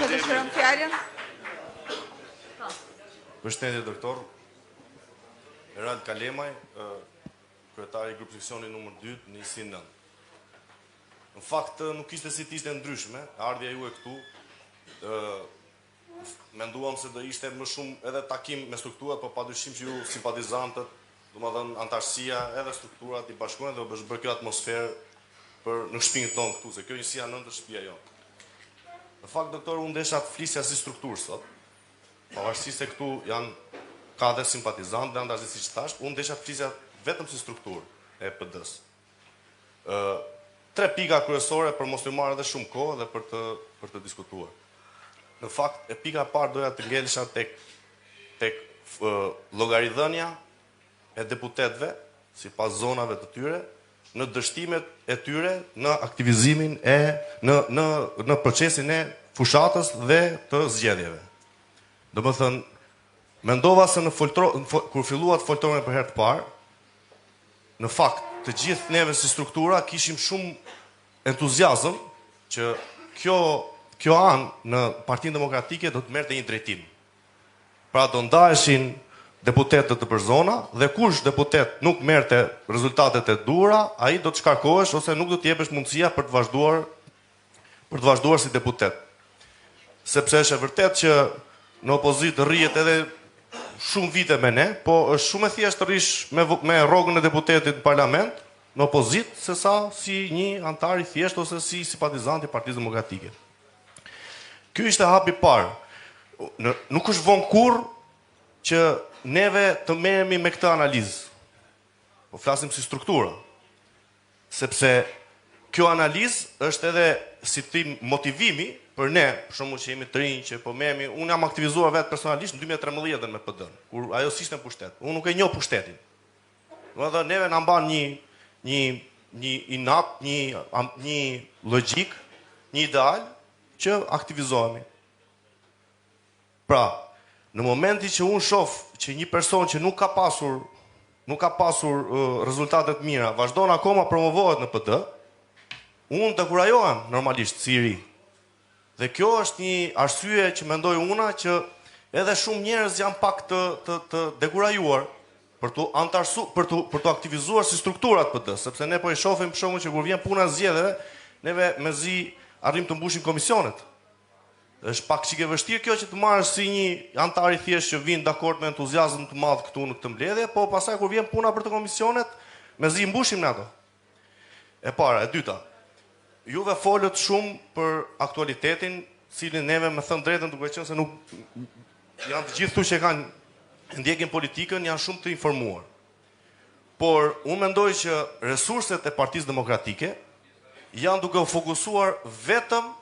që dëshiron fjalën? Përshëndetje doktor. Erald Kalemaj, kryetari i grupit seksionit numër 2 në ISI 9. Në fakt nuk ishte si të ishte ndryshme, ardhja juaj këtu, menduam se do ishte më shumë edhe takim me strukturat, por padyshim që ju simpatizantët, domethënë antarësia edhe strukturat i bashkuan dhe do bësh bërë kjo atmosferë për në shtëpinë tonë këtu, se kjo ISI 9 është shtëpia jonë. Në fakt doktor, unë desha të flisja si strukturë sot. Pavarësisht se këtu ka dhe simpatizantë dhe antarësi siç thash, unë desha të flisja vetëm si strukturë e PD-s. 3 pika kryesore për mos të marrë edhe shumë kohë dhe për të diskutuar. Në fakt, e pika parë doja të ngelesha tek llogaridhënia e deputetëve sipas zonave të tyre në dështimet e tyre në aktivizimin në procesin e fushatës dhe të zgjedhjeve. Domethënë, mendova se kur filluat foltore për herë të parë, në fakt, të gjithë neve si struktura kishim shumë entuziazëm që kjo anë në Partinë Demokratike do të merrte një drejtim. Pra do ndaheshin deputetët të përzona dhe kush deputet nuk merrte rezultatet e duhura, ai do të shkarkohesh ose nuk do të jepesh mundësia për të vazhduar si deputet. Sepse është e vërtet që në opozitë rrihet edhe shumë vite me ne, po është shumë e thjeshtë të rish me rrogën e deputetit në parlament, në opozitë, se sa si një antar i thjeshtë ose si simpatizant i Partisë Demokratike. Ky ishte hapi i parë. Nuk është vonë kurrë që neve të merremi me këtë analizë. Po flasim si struktura. Sepse kjo analizë është edhe si tim motivimi për ne, për shembull që jemi të rinj, që po merremi, unë jam aktivizuar vetë personalisht në 2013 me PD-n, kur ajo s'ishte në pushtet. Unë nuk e njoh pushtetin. Domethënë neve na mban një inat, një logjik, një ideal që aktivizohemi. Pra, në momentin që unë shoh që një person që nuk ka pasur rezultate të mira, vazhdon akoma promovohet në PD, unë të kurajohem normalisht si i ri. Dhe kjo është një arsye që mendoj una që edhe shumë njerëz janë pak të dekurajuar për të aktivizuar si strukturat PD, sepse ne po e shohim për shkakun që kur vjen puna e zgjedhjeve, neve mezi arrim të mbushim komisionet. Është pak çike vështirë kjo që të marrësh si një antar i thjeshtë që vin dakord me entuziazëm të madh këtu në këtë mbledhje, po pastaj kur vjen puna për të komisionet, mezi mbushim ne ato. E para, e dyta. Juve folët shumë për aktualitetin, cilin neve me thënë drejtën duke qenë se nuk janë të gjithë që kanë ndjekin politikën, janë shumë të informuar. Por unë mendoj që resurset e Partisë Demokratike janë duke u fokusuar vetëm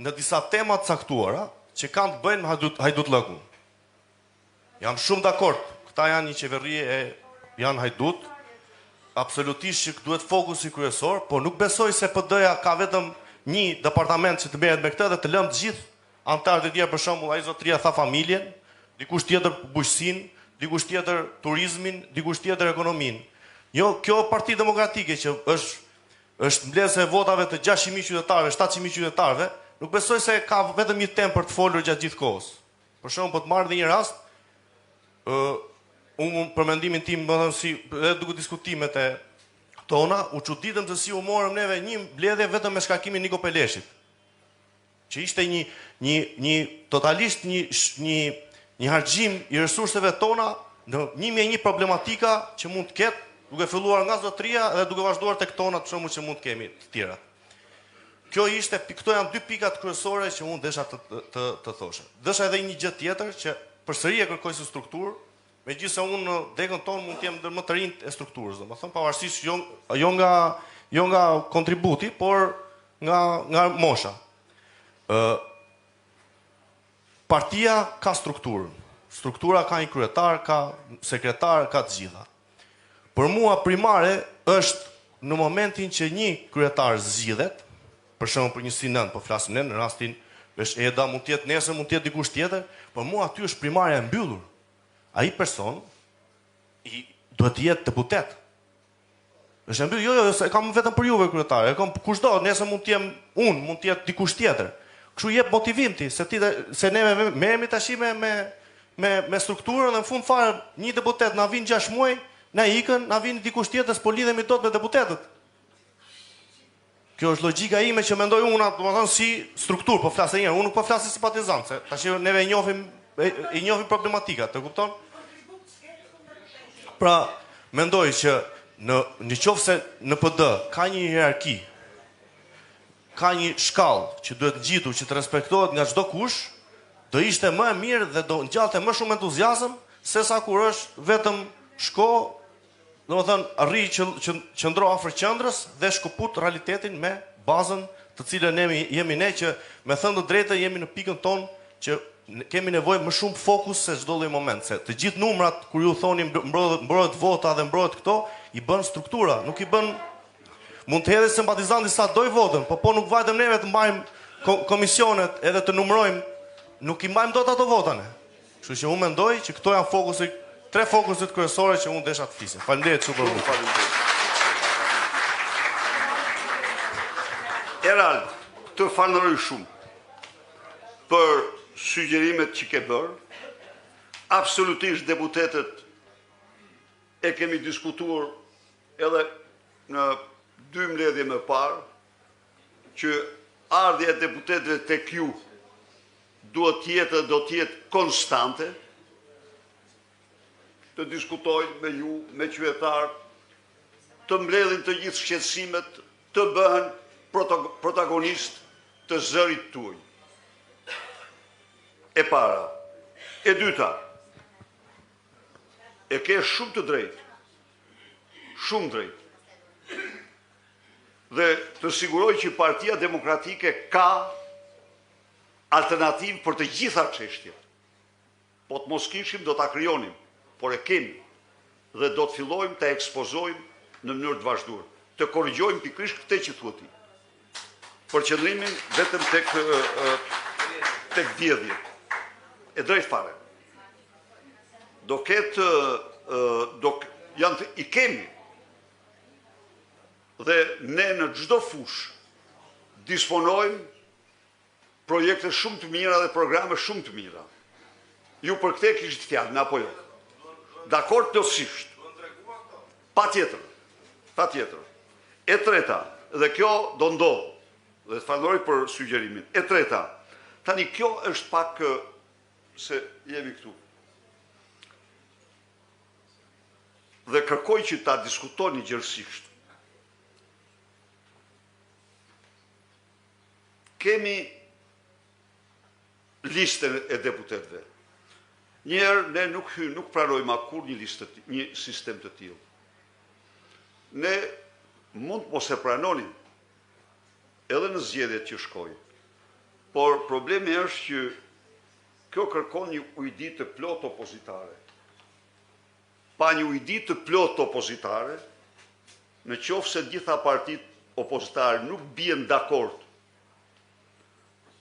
në disa tema të caktuara që kanë të bëjnë me hajdutllëkun. Jam shumë dakord, këta janë një qeveri e janë hajdut, absolutisht që duhet fokusi kryesor, por nuk besoj se PD-ja ka vetëm një departament që të merret me këtë dhe të lëmë të gjithë antarët e tjerë, për shembull, ai zotëria tha familjen, dikush tjetër bujqësinë, dikush tjetër turizmin, dikush tjetër ekonominë. Jo, kjo Parti Demokratike që është mbledhse e votave të 600.000 qytetarëve, 700.000 qytetarëve, nuk besoj se ka vetëm një temë për të folur gjatë gjithë kohës. Për shembull, po të marr një rast, unë për mendimin tim, edhe duke diskutimet e tona, u çuditëm se si u morëm neve një mbledhje vetëm me shkarkimin Niko Peleshit. Që ishte totalisht një harxhim i resurseve tona në 1001 problematika që mund të ketë, duke filluar nga zotëria dhe duke vazhduar tek tona të shembull që mund të kemi të tjera. Këto janë 2 pikat kryesore që unë desha të thoshe. Desha edhe një gjë tjetër që përsëri e kërkoj si strukturë, megjithëse unë në dekën tonë mund të jem ndër më të rinjt e strukturës, domethënë pavarësisht jo nga kontributi, por nga mosha. Partia ka strukturën. Struktura ka një kryetar, ka sekretar, ka të gjitha. Për mua primare është në momentin që një kryetar zgjidhet, për shembull për një sinën, po flasim ne në rastin është Eda, mund të jetë nesër, mund të jetë dikush tjetër, por mua aty është primare e mbyllur. Ai person duhet të jetë deputet. Është mbyllur, jo, se kam vetëm për juve kryetare, e kam kushdo, nesër mund të jem unë, mund të jetë dikush tjetër. Kështu jep motivim ti, se ne merremi tash me strukturën dhe në fund fare një deputet na vin 6 muaj, na ikën, na vin dikush tjetër, s'po lidhemi dot me deputetët. Kjo është logjika ime që mendoj unë, domethënë si strukturë, po flas një herë, unë nuk po flas si simpatizant, se tash neve i njohim problematikat, e kupton? Pra, mendoj që në qoftë se në PD ka një hierarki, ka një shkallë që duhet ngjitur që të respektohet nga çdo kush, do ishte më e mirë dhe do ngjalte më shumë entuziazëm se sa kur është vetëm shko, domethënë arri qëndro afër qendrës dhe shkëput realitetin me bazën të cilën jemi ne që me thënë të drejtë jemi në pikën tonë që kemi nevojë më shumë fokus se çdo lloj moment, se të gjithë numrat kur ju thoni mbrohet vota dhe mbrohet këto, i bën struktura, nuk i bën. Mund të hedhë simpatizanti sa doj votën, po nuk vajtem neve të mbajmë komisionet edhe të numërojmë, nuk i mbajmë dot ato votane. Kështu që unë mendoj që këto janë tre fokuset kryesore që unë desha të flisja. Faleminderit shumë për mua. Erald, të falenderoj shumë për sugjerimet që ke bërë. Absolutisht deputetët e kemi diskutuar edhe në 2 mbledhje më parë që ardhja e deputetëve tek ju do të jetë konstante, të diskutojnë me ju, me qytetarët, të mbledhin të gjithë shqetësimet, të bëhen protagonist të zërit tuaj. E para. E dyta, e ke shumë të drejtë, shumë drejtë. Dhe të siguroj që Partia Demokratike ka alternativë për të gjitha çështjet. Po të mos kishim, do ta krijonim, por e kemi. Dhe do të fillojmë të ekspozojmë në mënyrë të vazhduar. Të korrigjojmë pikërisht këtë që thua ti. Për qëndrimin vetëm tek vjedhje. E drejt fare. I kemi. Dhe ne në çdo fush disponojmë projekte shumë të mira dhe programe shumë të mira. Ju për këtë kishit fjalën, apo jo? Dakord plotësisht. Patjetër. E treta, dhe kjo do ndodh, dhe të falenderoj për sugjerimin. E treta, tani kjo është pak se jemi këtu. Dhe kërkoj që ta diskutoni gjërësisht. Kemi listën e deputetëve. Njerë ne nuk pranojmë kur një sistem të tillë. Ne mund mos e pranonim edhe në zgjedhjet që shkojnë. Por problemi është që kjo kërkon një ujdi të plot opozitare. Pa një ujdi të plot opozitare, në qoftë se gjitha partitë opozitare nuk bien dakord,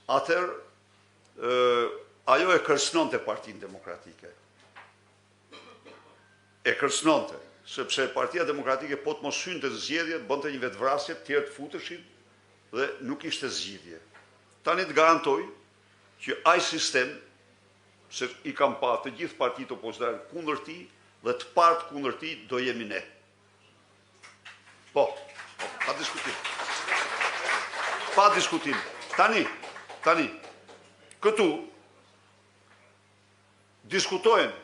atëherë ajo e kërcënonte Partinë Demokratike. E kërcënonte, sepse Partia Demokratike po të mos hynte në zgjedhje, bënte një vetvrasje, të tjerë të futeshin dhe nuk ishte zgjidhje. Tani të garantoj që ai sistem, se i kam pa të gjithë partitë opozitare kundër tij dhe të partë kundër tij do jemi ne. Po, pa diskutim. Pa diskutim. Tani, këtu diskutojnë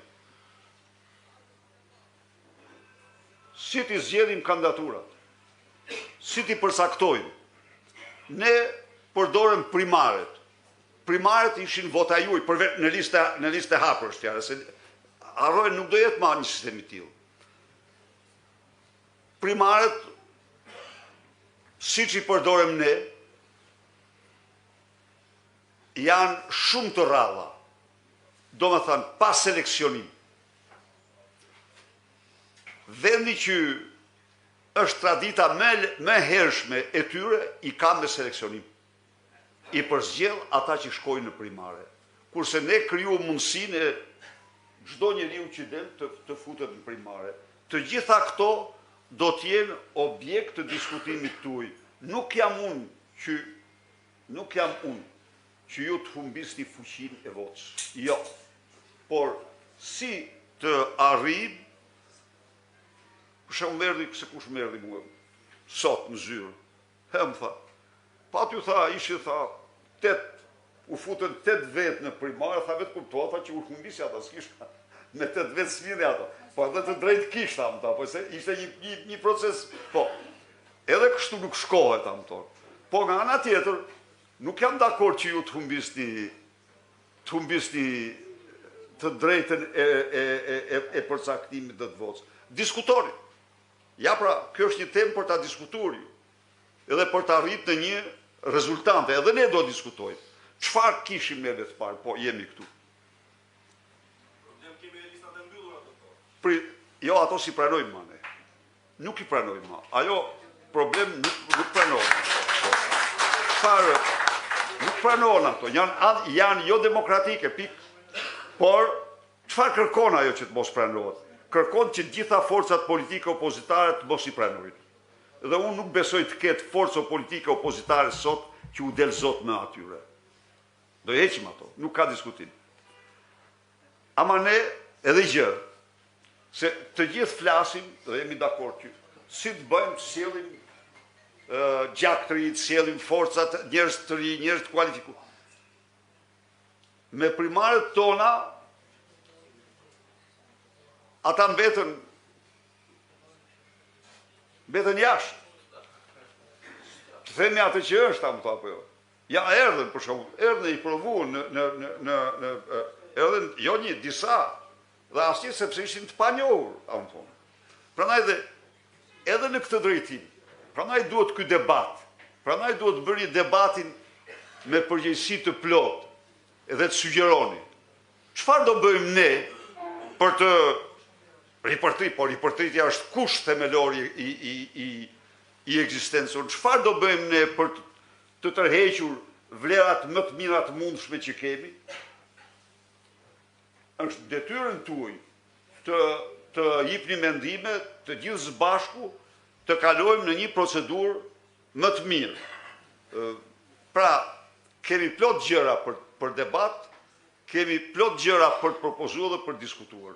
si t'i zgjedhim kandidaturat, si t'i përsaktojmë. Ne përdorëm primaret. Primaret ishin vota juaj në listë hapur, është fjalë, se harrojnë nuk do jetë më një sistem i tillë. Primaret, siç i përdorëm ne, janë shumë të rralla. Do me thënë, pa seleksionim. Vendi që është tradita me hershme e tyre, i ka me seleksionim. I përzgjell ata që shkojnë në primare. Kurse ne kriju mundësin e çdo njeriu që del të futet në primare. Të gjitha këto do t'jenë objekt të diskutimit tuaj. Nuk jam unë që ju të humbisni fuqinë e votës. Jo. Por si të arrijmë, për shembull merri se kush merri mua sot në zyrë. Më tha. Pati u tha, u futën 8 vetë në primare, tha vetë kuptoha, tha që u humbisi ata, s'kisha me 8 vetë s'miri ata. Po edhe të drejt kishta, më ta, po se ishte një proces, po. Edhe kështu nuk shkohet, më tonë. Po nga ana tjetër, nuk jam dakord që ju të humbisni të drejtën e përcaktimit dhe të votës. Diskutori. Ja pra, kjo është një temë për ta diskutuar ju. Edhe për ta arritur në një rezultante, edhe ne do diskutojmë. Çfarë kishim ne të parë, po jemi këtu. Problem kemi listat e mbyllura ato. Jo, ato si pranojmë ma ne. Nuk i pranojmë ma. Ajo problem nuk pranojmë. Çfarë? Nuk pranojnë ato. Janë jo demokratike, pikë. Por, çfarë kërkon ajo që të mos pranohet? Kërkon që gjitha forcat politike opozitare të mos i pranojnë. Dhe unë nuk besoj të ketë forca politike opozitare sot që u del zot me atyre. Do heqim ato, nuk ka diskutim. Ama ne edhe gjë, se të gjithë flasim, dhe jemi dakord që si të bëjmë, sjellim gjak të rinj, sjellim forcat, njerëz të rinj, njerëz të kualifikuar. Me primarët tona, ata mbetën jashtë. Të themi atë që është, apo apo jo. Ja erdhën për shkakun, erdhën i provuan erdhën jo një disa dhe asnjë sepse ishin të panjohur, apo thonë. Prandaj edhe në këtë drejtim. Prandaj duhet ky debat. Prandaj duhet bëri debatin me përgjegjësi të plotë edhe të sugjeroni. Çfarë do bëjmë ne për të ripërtritja është kusht themelor i ekzistencës. Çfarë do bëjmë ne për të tërhequr vlerat më të mira të mundshme që kemi? Është detyrën tuaj të jepni mendime të gjithë së bashku të kalojmë në një procedurë më të mirë. Pra, kemi plot gjëra për debat, kemi plot gjëra për të propozuar dhe për diskutuar.